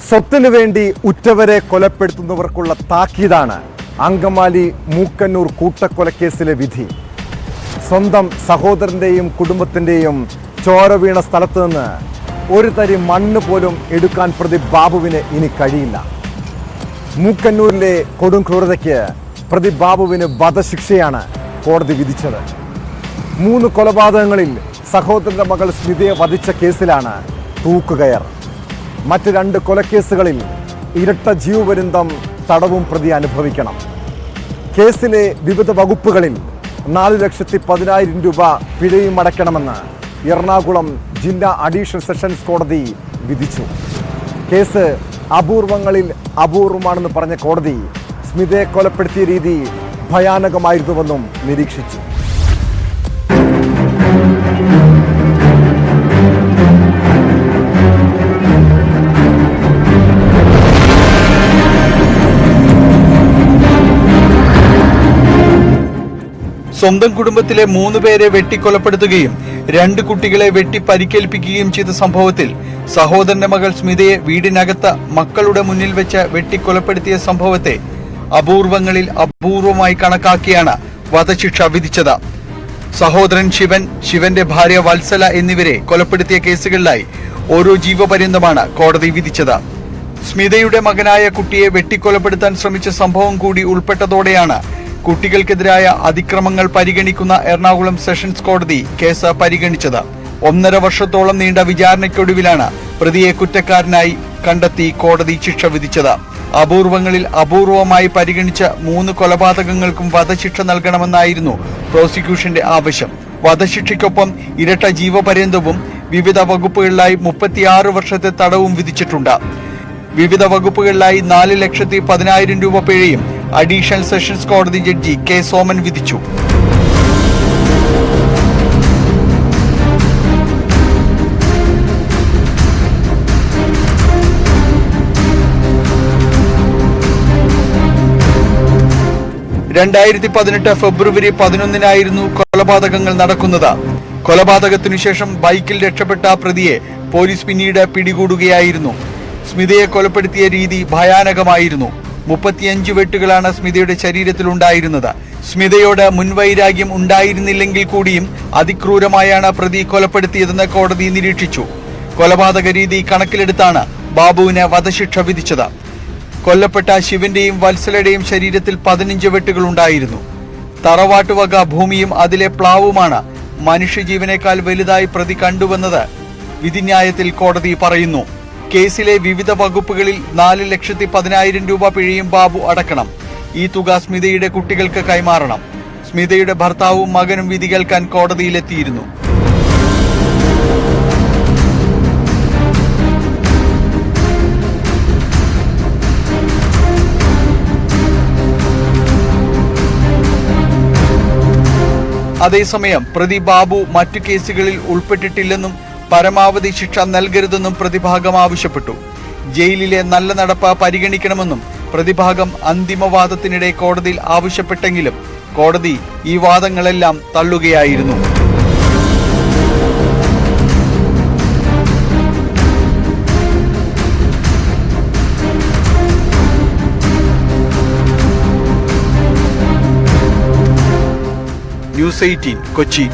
സ്വത്തിനു വേണ്ടി ഉറ്റവരെ കൊലപ്പെടുത്തുന്നവർക്കുള്ള താക്കീതാണ് അങ്കമാലി മൂക്കന്നൂർ കൂട്ടക്കൊലക്കേസിലെ വിധി. സ്വന്തം സഹോദരന്റെയും കുടുംബത്തിന്റെയും ചോര വീണ സ്ഥലത്ത് നിന്ന് ഒരു തരി മണ്ണ് പോലും എടുക്കാൻ പ്രതി ബാബുവിന് ഇനി കഴിയില്ല. മൂക്കന്നൂരിലെ കൊടും ക്രൂരതയ്ക്ക് പ്രതി ബാബുവിന് വധശിക്ഷയാണ് കോടതി വിധിച്ചത്. 3 കൊലപാതകങ്ങളിൽ സഹോദരന്റെ മകൾ സ്മിതയെ വധിച്ച കേസിലാണ് തൂക്കുകയർ. മറ്റ് 2 കൊലക്കേസുകളിൽ ഇരട്ട ജീവപര്യന്തം തടവും പ്രതി അനുഭവിക്കണം. കേസിലെ വിവിധ വകുപ്പുകളിൽ 4,10,000 രൂപ പിഴയും അടയ്ക്കണമെന്ന് എറണാകുളം ജില്ലാ അഡീഷണൽ സെഷൻസ് കോടതി വിധിച്ചു. കേസ് അപൂർവങ്ങളിൽ അപൂർവമാണെന്ന് പറഞ്ഞ കോടതി സ്മിതയെ കൊലപ്പെടുത്തിയ രീതി ഭയാനകമായിരുന്നുവെന്നും നിരീക്ഷിച്ചു. സ്വന്തം കുടുംബത്തിലെ 3 പേരെ വെട്ടിക്കൊലപ്പെടുത്തുകയും 2 കുട്ടികളെ വെട്ടി പരിക്കേൽപ്പിക്കുകയും ചെയ്ത സംഭവത്തിൽ സഹോദരന്റെ മകൾ സ്മിതയെ വീടിനകത്ത് മക്കളുടെ മുന്നിൽ വെച്ച് വെട്ടിക്കൊലപ്പെടുത്തിയ സംഭവത്തെ അപൂർവങ്ങളിൽ അപൂർവമായി കണക്കാക്കിയാണ് വധശിക്ഷ വിധിച്ചത്. സഹോദരൻ ശിവന്റെ ഭാര്യ വത്സല എന്നിവരെ കൊലപ്പെടുത്തിയ കേസുകളിലായി ഓരോ ജീവപര്യന്തമാണ് കോടതി വിധിച്ചത്. സ്മിതയുടെ മകനായ കുട്ടിയെ വെട്ടിക്കൊലപ്പെടുത്താൻ ശ്രമിച്ച സംഭവം കൂടി ഉൾപ്പെട്ടതോടെയാണ് കുട്ടികൾക്കെതിരായ അതിക്രമങ്ങൾ പരിഗണിക്കുന്ന എറണാകുളം സെഷൻസ് കോടതി കേസ് പരിഗണിച്ചത്. 1.5 വർഷത്തോളം നീണ്ട വിചാരണയ്ക്കൊടുവിലാണ് പ്രതിയെ കുറ്റക്കാരനായി കണ്ടെത്തി കോടതി ശിക്ഷ വിധിച്ചത്. അപൂർവങ്ങളിൽ അപൂർവമായി പരിഗണിച്ച 3 കൊലപാതകങ്ങൾക്കും വധശിക്ഷ നൽകണമെന്നായിരുന്നു പ്രോസിക്യൂഷന്റെ ആവശ്യം. വധശിക്ഷയ്ക്കൊപ്പം ഇരട്ട ജീവപര്യന്തവും വിവിധ വകുപ്പുകളിലായി 36 വർഷത്തെ തടവും വിധിച്ചിട്ടുണ്ട്. വിവിധ വകുപ്പുകളിലായി 4,10,000 രൂപ പിഴയും അഡീഷണൽ സെഷൻസ് കോടതി ജഡ്ജി കെ സോമൻ വിധിച്ചു. ഫെബ്രുവരി 11 കൊലപാതകങ്ങൾ നടക്കുന്നത്. കൊലപാതകത്തിനു ശേഷം ബൈക്കിൽ രക്ഷപ്പെട്ട പ്രതിയെ പോലീസ് പിന്നീട് പിടികൂടുകയായിരുന്നു. സ്മിതയെ കൊലപ്പെടുത്തിയ രീതി ഭയാനകമായിരുന്നു. 35 വെട്ടുകളാണ് സ്മിതയുടെ ശരീരത്തിൽ ഉണ്ടായിരുന്നത്. സ്മിതയോട് മുൻവൈരാഗ്യം ഉണ്ടായിരുന്നില്ലെങ്കിൽ കൂടിയും അതിക്രൂരമായാണ് പ്രതി കൊലപ്പെടുത്തിയതെന്ന് കോടതി നിരീക്ഷിച്ചു. കൊലപാതക രീതി കണക്കിലെടുത്താണ് ബാബുവിന് വധശിക്ഷ വിധിച്ചത്. കൊല്ലപ്പെട്ട ശിവന്റെയും വത്സലയുടെയും ശരീരത്തിൽ 15 വെട്ടുകൾ ഉണ്ടായിരുന്നു. തറവാട്ടുവക ഭൂമിയും അതിലെ പ്ലാവുമാണ് മനുഷ്യജീവനേക്കാൾ വലുതായി പ്രതി കണ്ടുവെന്നത് വിധിന്യായത്തിൽ കോടതി പറയുന്നു. കേസിലെ വിവിധ വകുപ്പുകളിൽ 4,10,000 രൂപ പിഴയും ബാബു അടക്കണം. ഈ തുക സ്മിതയുടെ കുട്ടികൾക്ക് കൈമാറണം. സ്മിതയുടെ ഭർത്താവും മകനും വിധി കേൾക്കാൻ കോടതിയിലെത്തിയിരുന്നു. അതേസമയം പ്രതി ബാബു മറ്റു കേസുകളിൽ ഉൾപ്പെട്ടിട്ടില്ലെന്നും പരമാവധി ശിക്ഷ നൽകരുതെന്നും പ്രതിഭാഗം ആവശ്യപ്പെട്ടു. ജയിലിലെ നല്ല നടപ്പ് പരിഗണിക്കണമെന്നും പ്രതിഭാഗം അന്തിമവാദത്തിനിടെ കോടതിയിൽ ആവശ്യപ്പെട്ടെങ്കിലും കോടതി ഈ വാദങ്ങളെല്ലാം തള്ളുകയായിരുന്നു. ന്യൂസ് 18 കൊച്ചി.